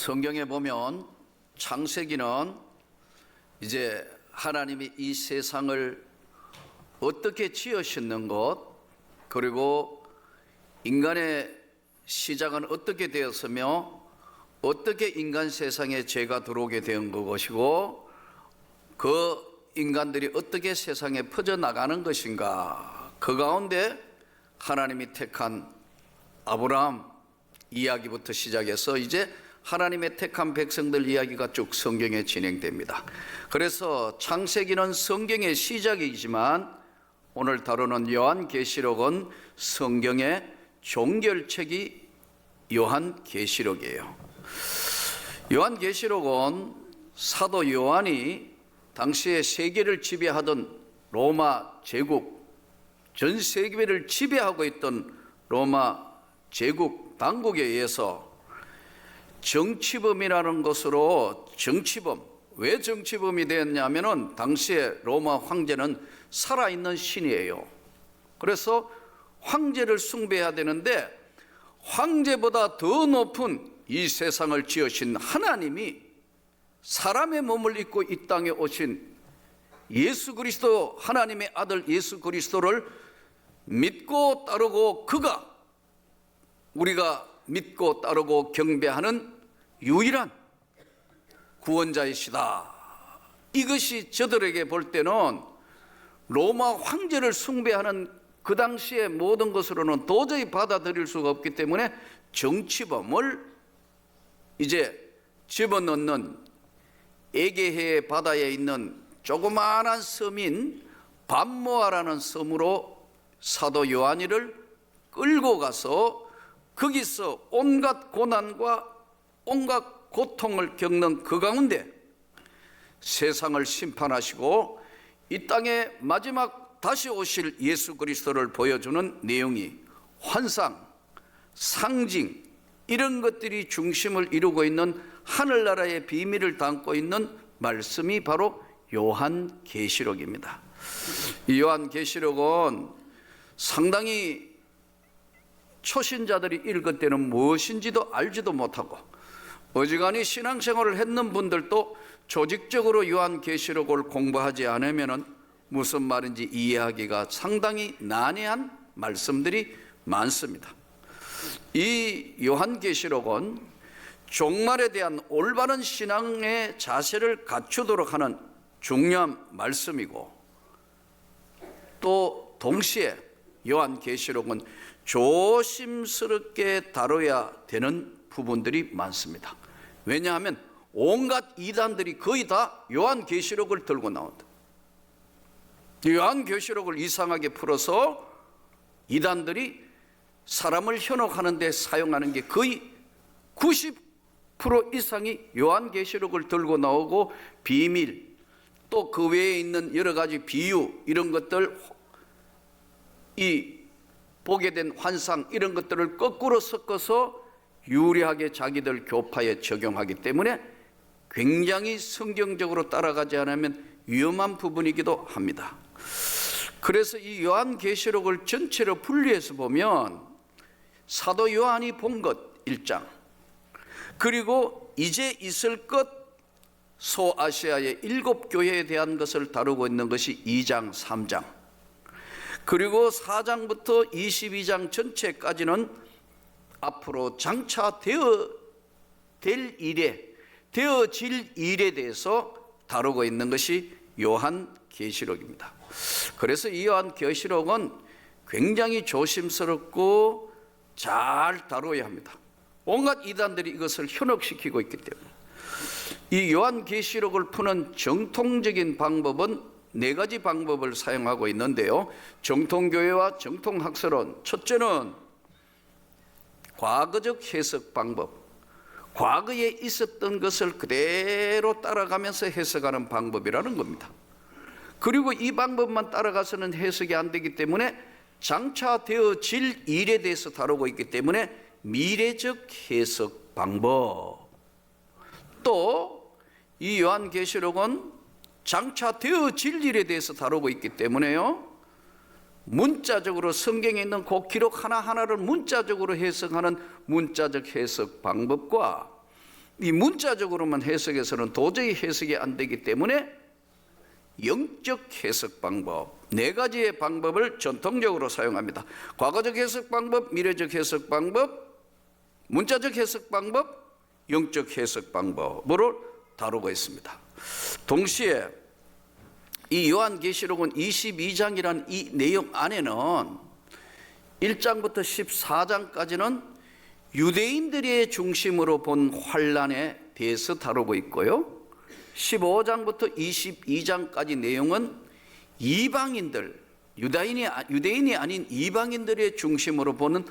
성경에 보면 창세기는 이제 하나님이 이 세상을 어떻게 지으셨는 것, 그리고 인간의 시작은 어떻게 되었으며 어떻게 인간 세상에 죄가 들어오게 된 것이고 그 인간들이 어떻게 세상에 퍼져나가는 것인가, 그 가운데 하나님이 택한 아브라함 이야기부터 시작해서 이제 하나님의 택한 백성들 이야기가 쭉 성경에 진행됩니다. 그래서 창세기는 성경의 시작이지만 오늘 다루는 요한계시록은 성경의 종결책이 요한계시록이에요. 요한계시록은 사도 요한이 당시에 세계를 지배하던 로마 제국, 전 세계를 지배하고 있던 로마 제국 당국에 의해서 정치범이라는 것으로, 정치범, 왜 정치범이 되었냐면은 당시에 로마 황제는 살아있는 신이에요. 그래서 황제를 숭배해야 되는데 황제보다 더 높은 이 세상을 지으신 하나님이 사람의 몸을 입고 이 땅에 오신 예수 그리스도, 하나님의 아들 예수 그리스도를 믿고 따르고 그가 우리가 믿고 따르고 경배하는 유일한 구원자이시다. 이것이 저들에게 볼 때는 로마 황제를 숭배하는 그 당시의 모든 것으로는 도저히 받아들일 수가 없기 때문에 정치범을 이제 집어넣는 에게해 바다에 있는 조그마한 섬인 밤모아라는 섬으로 사도 요한이를 끌고 가서 거기서 온갖 고난과 온갖 고통을 겪는 그 가운데 세상을 심판하시고 이 땅에 마지막 다시 오실 예수 그리스도를 보여주는 내용이 환상, 상징, 이런 것들이 중심을 이루고 있는 하늘나라의 비밀을 담고 있는 말씀이 바로 요한계시록입니다. 이 요한계시록은 상당히 초신자들이 읽을 때는 무엇인지도 알지도 못하고 어지간히 신앙생활을 했는 분들도 조직적으로 요한계시록을 공부하지 않으면 무슨 말인지 이해하기가 상당히 난해한 말씀들이 많습니다. 이 요한계시록은 종말에 대한 올바른 신앙의 자세를 갖추도록 하는 중요한 말씀이고, 또 동시에 요한계시록은 조심스럽게 다뤄야 되는 부분들이 많습니다. 왜냐하면 온갖 이단들이 거의 다 요한계시록을 들고 나온다. 요한계시록을 이상하게 풀어서 이단들이 사람을 현혹하는 데 사용하는 게 거의 90% 이상이 요한계시록을 들고 나오고 비밀, 또 그 외에 있는 여러 가지 비유, 이런 것들, 이 보게 된 환상, 이런 것들을 거꾸로 섞어서 유리하게 자기들 교파에 적용하기 때문에 굉장히 성경적으로 따라가지 않으면 위험한 부분이기도 합니다. 그래서 이 요한계시록을 전체로 분리해서 보면 사도 요한이 본 것 1장, 그리고 이제 있을 것 소아시아의 7교회에 대한 것을 다루고 있는 것이 2장, 3장, 그리고 4장부터 22장 전체까지는 앞으로 장차 되어질 일에 대해서 다루고 있는 것이 요한계시록입니다. 그래서 이 요한계시록은 굉장히 조심스럽고 잘 다루어야 합니다. 온갖 이단들이 이것을 현혹시키고 있기 때문에. 이 요한계시록을 푸는 정통적인 방법은 4가지 방법을 사용하고 있는데요, 정통교회와 정통학설은 첫째는 과거적 해석 방법, 과거에 있었던 것을 그대로 따라가면서 해석하는 방법이라는 겁니다. 그리고 이 방법만 따라가서는 해석이 안 되기 때문에 장차 되어질 일에 대해서 다루고 있기 때문에 미래적 해석 방법, 또 이 요한계시록은 장차 되어질 일에 대해서 다루고 있기 때문에요, 문자적으로 성경에 있는 그 기록 하나하나를 문자적으로 해석하는 문자적 해석 방법과 이 문자적으로만 해석해서는 도저히 해석이 안 되기 때문에 영적 해석 방법, 네 가지의 방법을 전통적으로 사용합니다. 과거적 해석 방법, 미래적 해석 방법, 문자적 해석 방법, 영적 해석 방법으로 다루고 있습니다. 동시에 이 요한계시록은 22장이라는 이 내용 안에는 1장부터 14장까지는 유대인들의 중심으로 본 환난에 대해서 다루고 있고요, 15장부터 22장까지 내용은 이방인들, 유대인이 아닌 이방인들의 중심으로 보는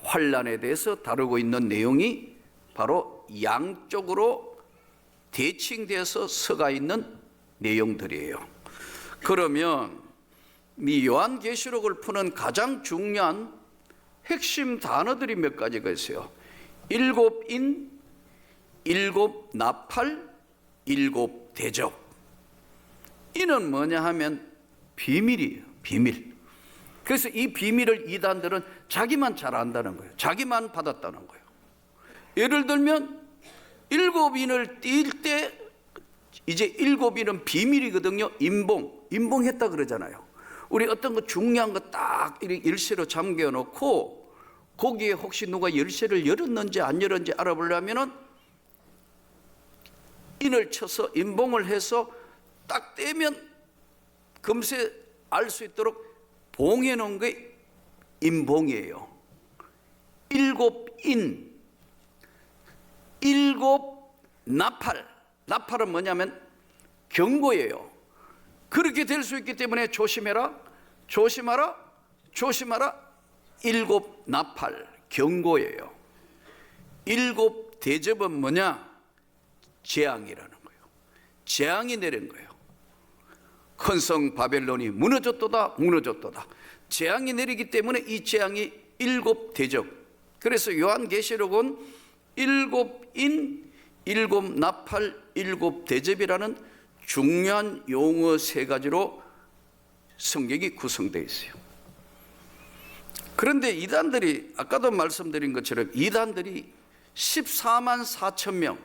환난에 대해서 다루고 있는 내용이 바로 양쪽으로 대칭돼서 서가 있는 내용들이에요. 그러면 이 요한계시록을 푸는 가장 중요한 핵심 단어들이 몇 가지가 있어요. 일곱 인, 일곱 나팔, 일곱 대접. 이는 뭐냐 하면 비밀이에요. 비밀. 그래서 이 비밀을 이단들은 자기만 잘 안다는 거예요. 자기만 받았다는 거예요. 예를 들면 일곱 인을 띌 때 이제 일곱 인은 비밀이거든요. 임봉했다 그러잖아요. 우리 어떤 거 중요한 거 딱 열쇠로 잠겨 놓고 거기에 혹시 누가 열쇠를 열었는지 안 열었는지 알아보려면은 인을 쳐서 임봉을 해서 딱 떼면 금세 알 수 있도록 봉해 놓은 게 임봉이에요. 일곱 인, 일곱 나팔. 나팔은 뭐냐면 경고예요. 그렇게 될 수 있기 때문에 조심해라, 조심하라, 조심하라. 일곱 나팔, 경고예요. 일곱 대접은 뭐냐? 재앙이라는 거예요. 재앙이 내린 거예요. 큰 성 바벨론이 무너졌도다, 무너졌도다. 재앙이 내리기 때문에 이 재앙이 일곱 대접. 그래서 요한계시록은 일곱 인, 일곱 나팔, 일곱 대접이라는 중요한 용어 세 가지로 성경이 구성되어 있어요. 그런데 이단들이 아까도 말씀드린 것처럼 이단들이 14만 4천 명,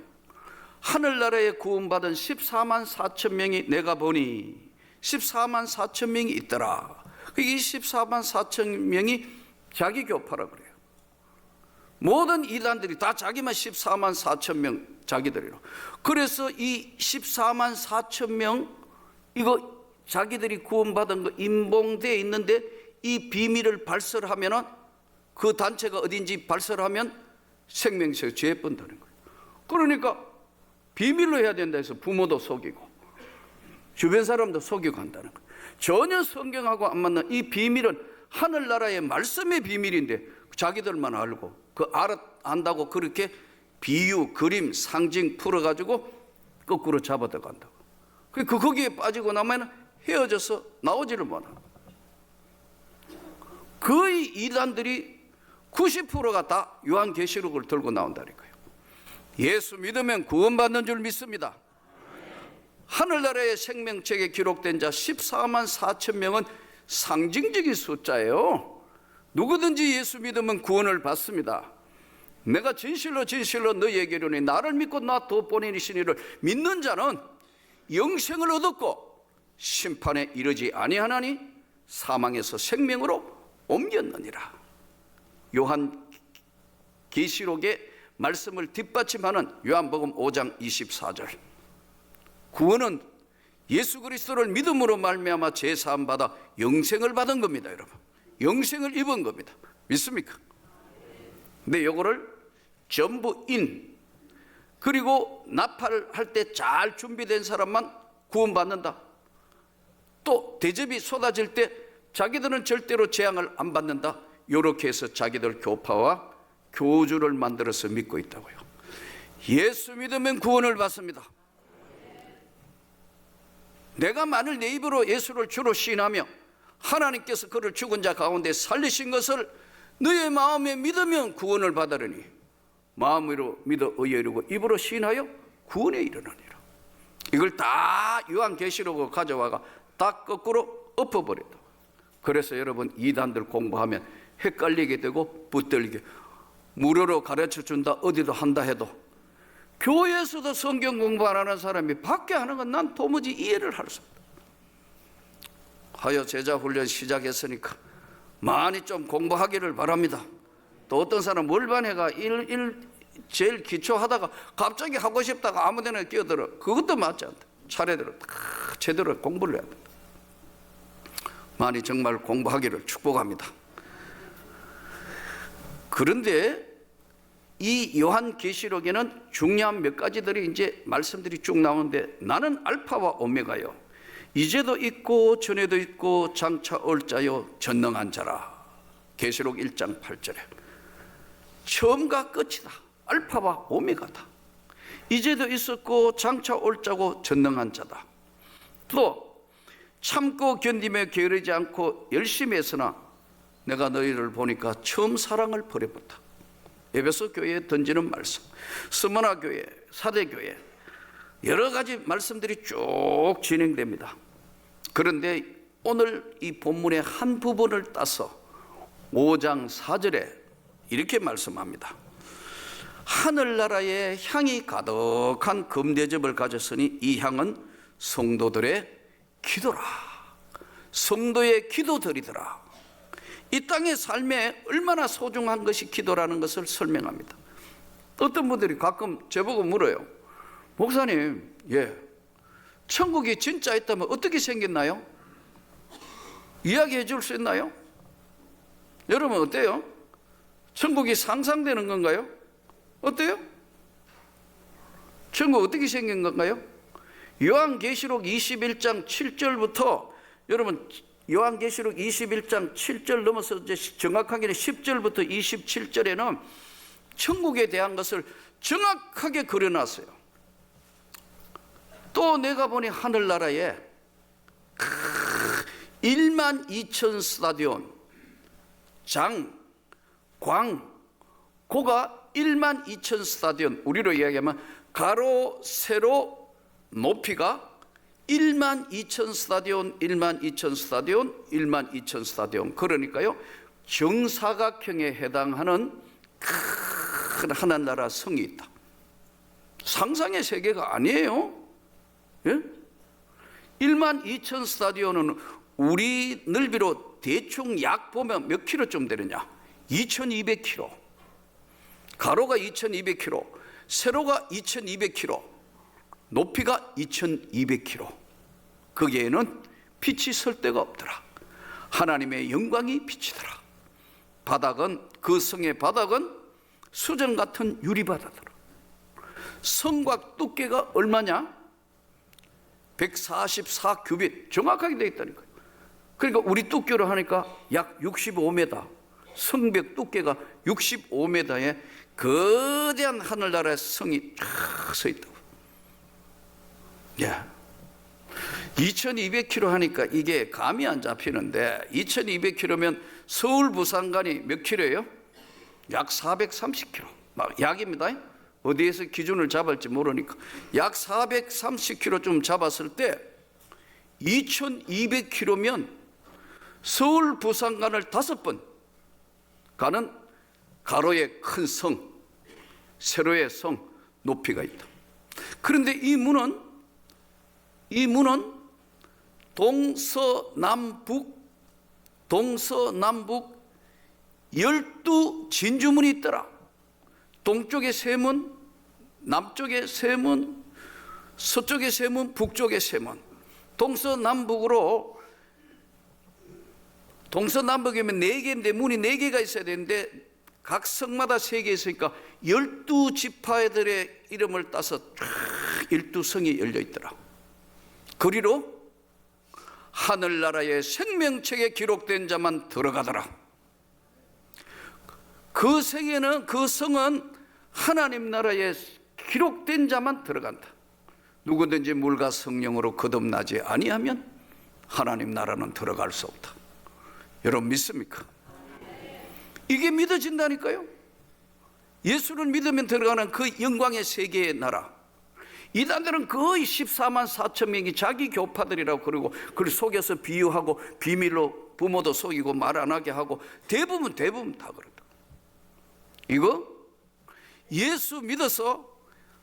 하늘나라에 구원받은 14만 4천 명이 내가 보니 14만 4천 명이 있더라. 이 14만 4천 명이 자기 교파라 그래요. 모든 이단들이 다 자기만 14만 4천 명 자기들이로. 그래서 이 14만 4천 명 이거 자기들이 구원받은 거 임봉되어 있는데 이 비밀을 발설하면은 그 단체가 어딘지 발설하면 생명에서 죄 본다는 거예요. 그러니까 비밀로 해야 된다 해서 부모도 속이고 주변 사람도 속이고 한다는 거예요. 전혀 성경하고 안 맞는 이 비밀은 하늘나라의 말씀의 비밀인데 자기들만 알고 안다고 그렇게 비유, 그림, 상징 풀어가지고 거꾸로 잡아들어간다고. 거기에 빠지고 나면 헤어져서 나오지를 못하고. 거의 이단들이 90%가 다 요한계시록을 들고 나온다니까요. 예수 믿으면 구원받는 줄 믿습니다. 하늘나라의 생명책에 기록된 자 14만 4천 명은 상징적인 숫자예요. 누구든지 예수 믿으면 구원을 받습니다. 내가 진실로 진실로 너희에게 이르노니 나를 믿고 나 더 보내신 이를 믿는 자는 영생을 얻었고 심판에 이르지 아니하나니 사망에서 생명으로 옮겼느니라. 요한계시록의 말씀을 뒷받침하는 요한복음 5장 24절. 구원은 예수 그리스도를 믿음으로 말미암아 죄 사함 받아 영생을 받은 겁니다, 여러분. 영생을 입은 겁니다. 믿습니까? 근데 요거를 전부 그리고 나팔을 할 때 잘 준비된 사람만 구원받는다. 또 대접이 쏟아질 때 자기들은 절대로 재앙을 안 받는다. 이렇게 해서 자기들 교파와 교주를 만들어서 믿고 있다고요. 예수 믿으면 구원을 받습니다. 내가 만일 내 입으로 예수를 주로 시인하며 하나님께서 그를 죽은 자 가운데 살리신 것을 너의 마음에 믿으면 구원을 받으리니 마음으로 믿어 의에 이르고 입으로 시인하여 구원에 이르느니라. 이걸 다 요한계시록으로 가져와가 다 거꾸로 엎어버렸다. 그래서 여러분 이단들 공부하면 헷갈리게 되고 붙들리게 무료로 가르쳐준다 어디도 한다 해도 교회에서도 성경 공부 안 하는 사람이 밖에 하는 건 난 도무지 이해를 할 수 없다. 하여 제자 훈련 시작했으니까 많이 좀 공부하기를 바랍니다. 또 어떤 사람 월반회가 제일 기초하다가 갑자기 하고 싶다가 아무 데나 끼어들어. 그것도 맞지 않다. 차례대로 다 제대로 공부를 해야 된다. 많이 정말 공부하기를 축복합니다. 그런데 이 요한계시록에는 중요한 몇 가지들이 이제 말씀들이 쭉 나오는데, 나는 알파와 오메가요, 이제도 있고 전에도 있고 장차 올 자요 전능한 자라. 계시록 1장 8절에 처음과 끝이다. 알파와 오메가다. 이제도 있었고 장차 올 자고 전능한 자다. 또 참고 견디며 게으르지 않고 열심히 했으나 내가 너희를 보니까 처음 사랑을 버려봤다. 에베소 교회에 던지는 말씀, 스무나 교회, 사대 교회, 여러 가지 말씀들이 쭉 진행됩니다. 그런데 오늘 이 본문의 한 부분을 따서 5장 4절에 이렇게 말씀합니다. 하늘나라에 향이 가득한 금대접을 가졌으니 이 향은 성도들의 기도라. 성도의 기도들이더라. 이 땅의 삶에 얼마나 소중한 것이 기도라는 것을 설명합니다. 어떤 분들이 가끔 저보고 물어요. 목사님, 천국이 진짜 있다면 어떻게 생겼나요? 이야기해 줄 수 있나요? 여러분 어때요? 천국이 상상되는 건가요? 어때요? 천국 어떻게 생긴 건가요? 요한계시록 21장 7절부터, 여러분 요한계시록 21장 7절 넘어서 이제 정확하게는 10절부터 27절에는 천국에 대한 것을 정확하게 그려놨어요. 또 내가 보니 하늘나라에 1만 2천 스타디온, 장, 광, 고가 1만 2천 스타디온, 우리로 이야기하면 가로, 세로, 높이가 1만 2천 스타디온, 1만 2천 스타디온, 1만 2천 스타디온. 그러니까요, 정사각형에 해당하는 큰 하늘나라 성이 있다. 상상의 세계가 아니에요. 1만 2천 스타디온은 우리 넓이로 대충 약 보면 몇 킬로쯤 되느냐? 2200킬로. 가로가 2200킬로, 세로가 2200킬로, 높이가 2200킬로. 거기에는 빛이 설 데가 없더라. 하나님의 영광이 비치더라. 바닥은, 그 성의 바닥은 수정 같은 유리바다더라. 성곽 두께가 얼마냐? 144규빗, 정확하게 되어 있다니까요. 그러니까 우리 두께로 하니까 약 65m, 성벽 두께가 65m의 거대한 하늘나라의 성이 쫙 서 있다고. 2200km 하니까 이게 감이 안 잡히는데, 2200km면 서울 부산 간이 몇 킬로예요? 약 430km. 약입니다. 어디에서 기준을 잡을지 모르니까 약 430km 좀 잡았을 때 2200km면 서울 부산 간을 5번 가는 가로의 큰 성, 세로의 성, 높이가 있다. 그런데 이 문은 동서남북 12진주문이 있더라. 동쪽에 3문, 남쪽에 3문, 서쪽에 3문, 북쪽에 3문. 동서남북이면 4개인데 문이 4개가 있어야 되는데 각 성마다 3개 있으니까 12지파들의 이름을 따서 쫙 12성이 열려 있더라. 그리로 하늘나라의 생명책에 기록된 자만 들어가더라. 그 성은 하나님 나라에 기록된 자만 들어간다. 누구든지 물과 성령으로 거듭나지 아니하면 하나님 나라는 들어갈 수 없다. 여러분 믿습니까? 이게 믿어진다니까요. 예수를 믿으면 들어가는 그 영광의 세계의 나라. 이단들은 거의 14만 4천 명이 자기 교파들이라고 그러고, 그걸 속여서 비유하고 비밀로 부모도 속이고 말 안 하게 하고 대부분 다 그렇다. 이거 예수 믿어서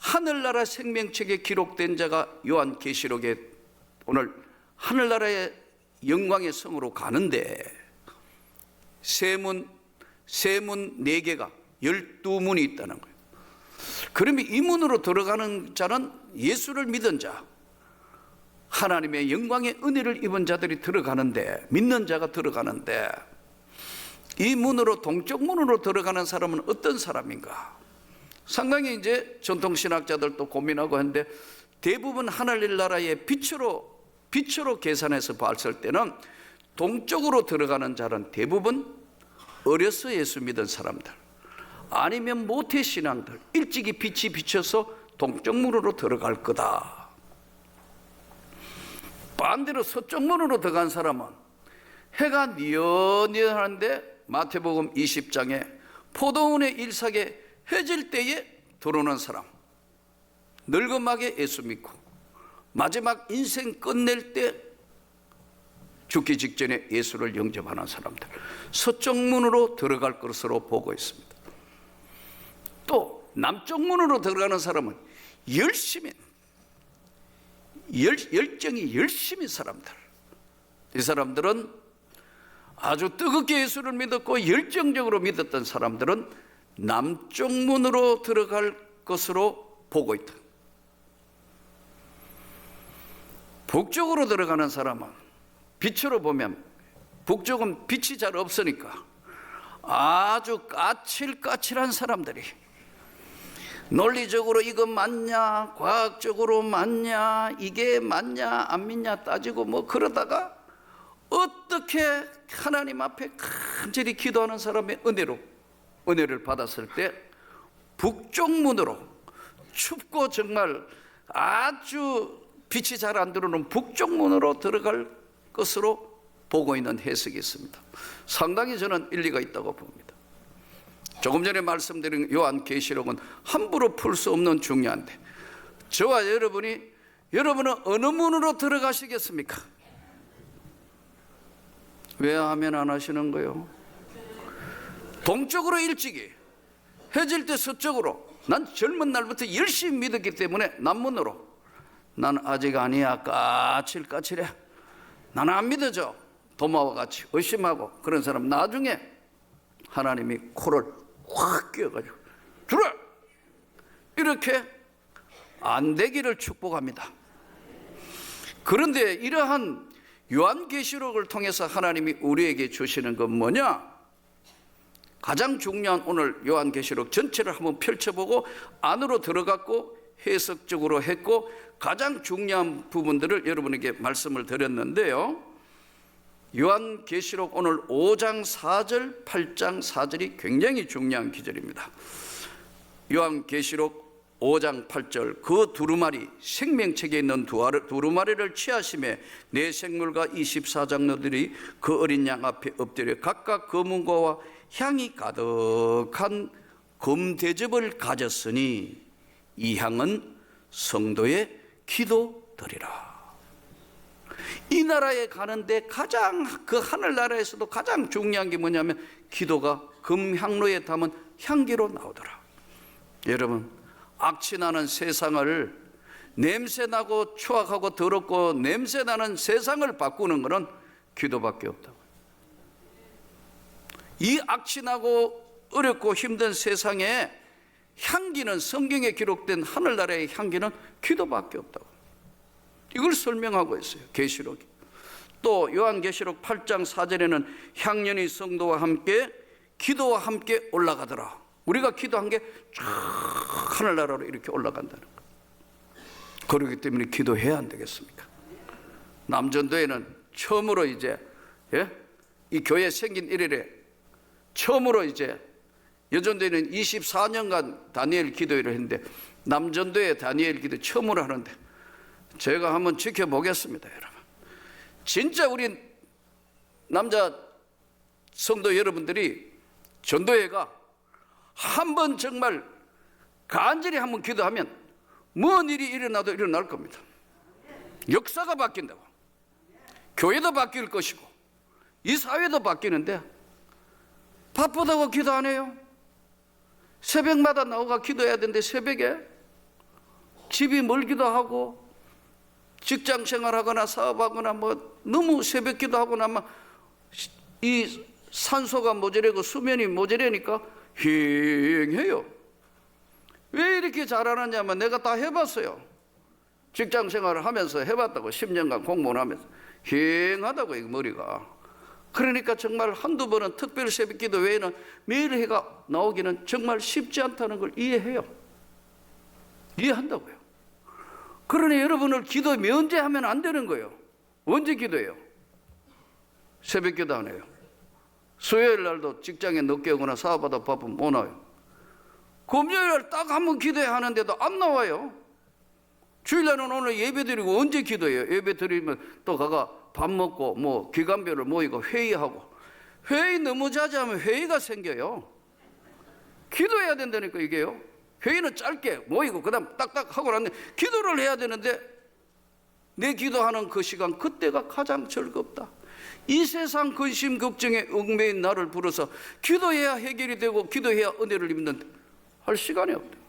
하늘나라 생명책에 기록된 자가 요한계시록에 오늘 하늘나라의 영광의 성으로 가는데 세문 4개가 12문이 있다는 거예요. 그러면 이 문으로 들어가는 자는 예수를 믿은 자, 하나님의 영광의 은혜를 입은 자들이 들어가는데, 믿는 자가 들어가는데, 이 문으로 동쪽 문으로 들어가는 사람은 어떤 사람인가? 상당히 이제 전통신학자들도 고민하고 하는데, 대부분 하늘나라의 빛으로 계산해서 봤을 때는 동쪽으로 들어가는 자는 대부분 어려서 예수 믿은 사람들, 아니면 모태신앙들, 일찍이 빛이 비쳐서 동쪽 문으로 들어갈 거다. 반대로 서쪽 문으로 들어간 사람은 해가 뉘엿뉘엿한데 마태복음 20장에 포도원의 일삭에 해질 때에 들어오는 사람, 늙음하게 예수 믿고 마지막 인생 끝낼 때 죽기 직전에 예수를 영접하는 사람들, 서쪽 문으로 들어갈 것으로 보고 있습니다. 또 남쪽 문으로 들어가는 사람은 열정이 열심히 사람들, 이 사람들은 아주 뜨겁게 예수를 믿었고 열정적으로 믿었던 사람들은 남쪽 문으로 들어갈 것으로 보고 있다. 북쪽으로 들어가는 사람은 빛으로 보면 북쪽은 빛이 잘 없으니까 아주 까칠까칠한 사람들이 논리적으로 이거 맞냐, 과학적으로 맞냐, 이게 맞냐 안 믿냐 따지고 뭐 그러다가 어떻게 하나님 앞에 간절히 기도하는 사람의 은혜를 받았을 때 북쪽 문으로, 춥고 정말 아주 빛이 잘 안 들어오는 북쪽 문으로 들어갈 것으로 보고 있는 해석이 있습니다. 상당히 저는 일리가 있다고 봅니다. 조금 전에 말씀드린 요한계시록은 함부로 풀 수 없는 중요한데, 저와 여러분은 어느 문으로 들어가시겠습니까? 왜 아멘 안 하시는 거예요? 동쪽으로 일찍이, 해질 때 서쪽으로. 난 젊은 날부터 열심히 믿었기 때문에 남문으로. 난 아직 아니야, 까칠까칠해, 나는 안 믿어져, 도마와 같이 의심하고 그런 사람 나중에 하나님이 코를 확 끼워가지고 들어! 이렇게 안 되기를 축복합니다. 그런데 이러한 요한계시록을 통해서 하나님이 우리에게 주시는 건 뭐냐? 가장 중요한 오늘 요한계시록 전체를 한번 펼쳐보고 안으로 들어갔고 해석적으로 했고 가장 중요한 부분들을 여러분에게 말씀을 드렸는데요, 요한계시록 오늘 5장 4절 8장 4절이 굉장히 중요한 기절입니다. 요한계시록 5장 8절, 그 두루마리, 생명책에 있는 두루마리를 취하심에 내 생물과 24장로들이 그 어린 양 앞에 엎드려 각각 검은고와 향이 가득한 금대접을 가졌으니 이 향은 성도의 기도드리라. 이 나라에 가는데 가장, 그 하늘나라에서도 가장 중요한 게 뭐냐면 기도가 금향로에 담은 향기로 나오더라. 여러분, 악취나는 세상을, 냄새나고 추악하고 더럽고 냄새나는 세상을 바꾸는 것은 기도밖에 없다고. 이 악취나고 어렵고 힘든 세상에 향기는, 성경에 기록된 하늘나라의 향기는 기도밖에 없다고. 이걸 설명하고 있어요, 계시록이. 또 요한계시록 8장 4절에는 향년이 성도와 함께 기도와 함께 올라가더라. 우리가 기도한 게 쫙 하늘나라로 이렇게 올라간다는 거예요. 그렇기 때문에 기도해야 안 되겠습니까? 남전도에는 처음으로 이제 이 교회 생긴 이래에 처음으로 이제, 여전도에는 24년간 다니엘 기도회를 했는데 남전도에 다니엘 기도 처음으로 하는데 제가 한번 지켜보겠습니다. 여러분, 진짜 우리 남자 성도 여러분들이 전도회가 한번 정말 간절히 한번 기도하면 뭔 일이 일어나도 일어날 겁니다. 역사가 바뀐다고. 교회도 바뀔 것이고 이 사회도 바뀌는데 바쁘다고 기도 안 해요? 새벽마다 나오가 기도해야 되는데 새벽에 집이 멀기도 하고 직장 생활하거나 사업하거나 뭐 너무 새벽 기도하거나 막 이 산소가 모자라고 수면이 모자라니까 휑해요. 왜 이렇게 잘하느냐면 내가 다 해봤어요. 직장 생활을 하면서 해봤다고. 10년간 공무원 하면서 휑하다고 이 머리가. 그러니까 정말 한두 번은 특별 새벽 기도 외에는 매일 해가 나오기는 정말 쉽지 않다는 걸 이해해요. 이해한다고요. 그러니 여러분을 기도 면제하면 안 되는 거예요. 언제 기도해요? 새벽 기도 안 해요. 수요일 날도 직장에 늦게 오거나 사업하다 바쁘면 못 나와요. 금요일 날 딱 한 번 기도해야 하는데도 안 나와요. 주일날은 오늘 예배 드리고 언제 기도해요? 예배 드리면 또 가가 밥 먹고 뭐 기관별로 모이고 회의하고. 회의 너무 자제하면 회의가 생겨요. 기도해야 된다니까 이게요. 회의는 짧게 모이고 그다음 딱딱 하고 났는데 기도를 해야 되는데 내 기도하는 그 시간 그때가 가장 즐겁다. 이 세상 근심 걱정에 얽매인 나를 불러서 기도해야 해결이 되고 기도해야 은혜를 입는데 할 시간이 없대요.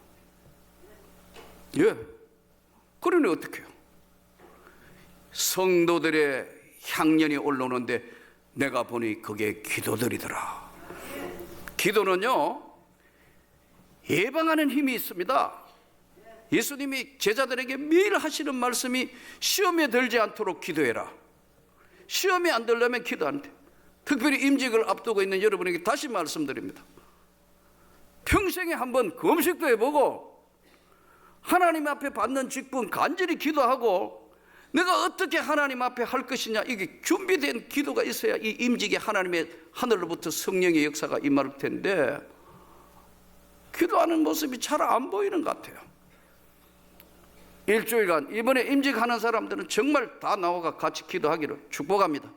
예. 그러니 어떻게 해요? 성도들의 향연이 올라오는데 내가 보니 그게 기도들이더라. 기도는요 예방하는 힘이 있습니다. 예수님이 제자들에게 매일 하시는 말씀이 시험에 들지 않도록 기도해라. 시험에 안 들려면 기도 안 돼. 특별히 임직을 앞두고 있는 여러분에게 다시 말씀드립니다. 평생에 한번 금식도 해보고 하나님 앞에 받는 직분 간절히 기도하고 내가 어떻게 하나님 앞에 할 것이냐 이게 준비된 기도가 있어야 이 임직에 하나님의 하늘로부터 성령의 역사가 임할 텐데 기도하는 모습이 잘 안 보이는 것 같아요. 일주일간 이번에 임직하는 사람들은 정말 다 나와가 같이 기도하기를 축복합니다.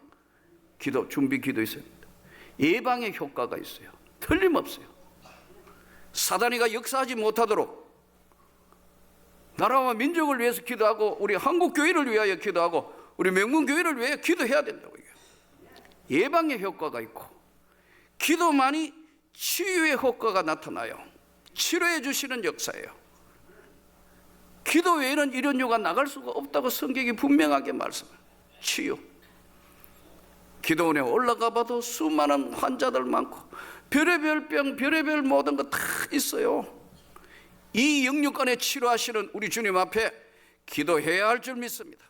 기도 준비 기도 있어야 됩니다. 예방의 효과가 있어요. 틀림없어요. 사단이가 역사하지 못하도록 나라와 민족을 위해서 기도하고 우리 한국 교회를 위하여 기도하고 우리 명문 교회를 위하여 기도해야 된다고. 예방의 효과가 있고 기도만이 치유의 효과가 나타나요. 치료해 주시는 역사예요. 기도 외에는 이런 요가 나갈 수가 없다고 성경이 분명하게 말씀해요. 치유. 기도원에 올라가 봐도 수많은 환자들 많고 별의별 병, 별의별 모든 거 다 있어요. 이 영육간에 치료하시는 우리 주님 앞에 기도해야 할 줄 믿습니다.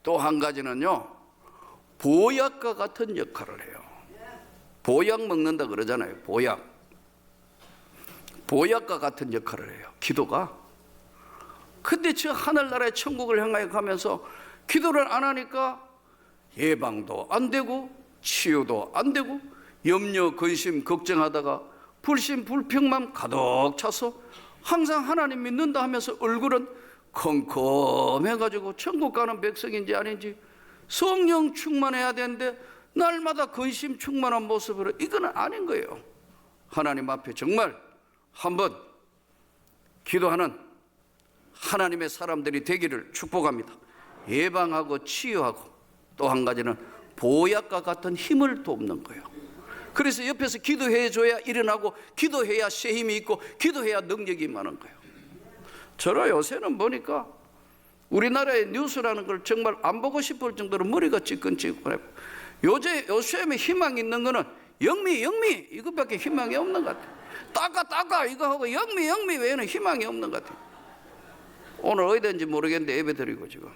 또 한 가지는요, 보약과 같은 역할을 해요. 보약 먹는다 그러잖아요. 보약과 같은 역할을 해요. 기도가. 근데 저 하늘나라의 천국을 향하여 가면서 기도를 안 하니까 예방도 안 되고 치유도 안 되고 염려, 근심, 걱정하다가 불신, 불평만 가득 차서 항상 하나님 믿는다 하면서 얼굴은 컴컴해가지고 천국 가는 백성인지 아닌지 성령 충만해야 되는데 날마다 근심 충만한 모습으로 이거는 아닌 거예요. 하나님 앞에 정말 한번 기도하는 하나님의 사람들이 되기를 축복합니다. 예방하고 치유하고 또 한 가지는 보약과 같은 힘을 돕는 거예요. 그래서 옆에서 기도해 줘야 일어나고 기도해야 새 힘이 있고 기도해야 능력이 많은 거예요. 저는 요새는 보니까 우리나라의 뉴스라는 걸 정말 안 보고 싶을 정도로 머리가 찌끈찌끈해요. 요즘에 희망 있는 거는 영미 이것밖에 희망이 없는 것 같아요. 닦아 이거 하고 영미 외에는 희망이 없는 것 같아요. 오늘 어디든지 모르겠는데 예배 드리고 지금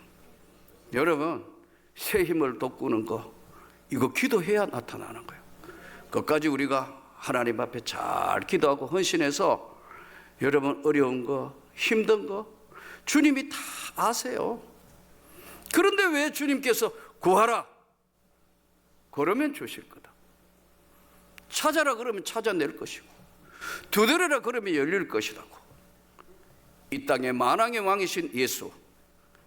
여러분 새 힘을 돋구는 거 이거 기도해야 나타나는 거예요. 끝까지 우리가 하나님 앞에 잘 기도하고 헌신해서 여러분 어려운 거 힘든 거 주님이 다 아세요. 그런데 왜 주님께서 구하라 그러면 주실 거다, 찾아라 그러면 찾아낼 것이고 두드려라 그러면 열릴 것이라고. 이 땅의 만왕의 왕이신 예수,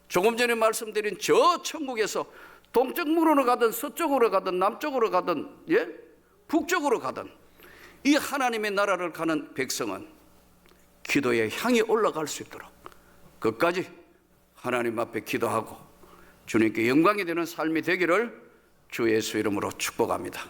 조금 전에 말씀드린 저 천국에서 동쪽문으로 가든 서쪽으로 가든 남쪽으로 가든 북쪽으로 가든 이 하나님의 나라를 가는 백성은 기도에 향이 올라갈 수 있도록 끝까지 하나님 앞에 기도하고 주님께 영광이 되는 삶이 되기를 주 예수 이름으로 축복합니다.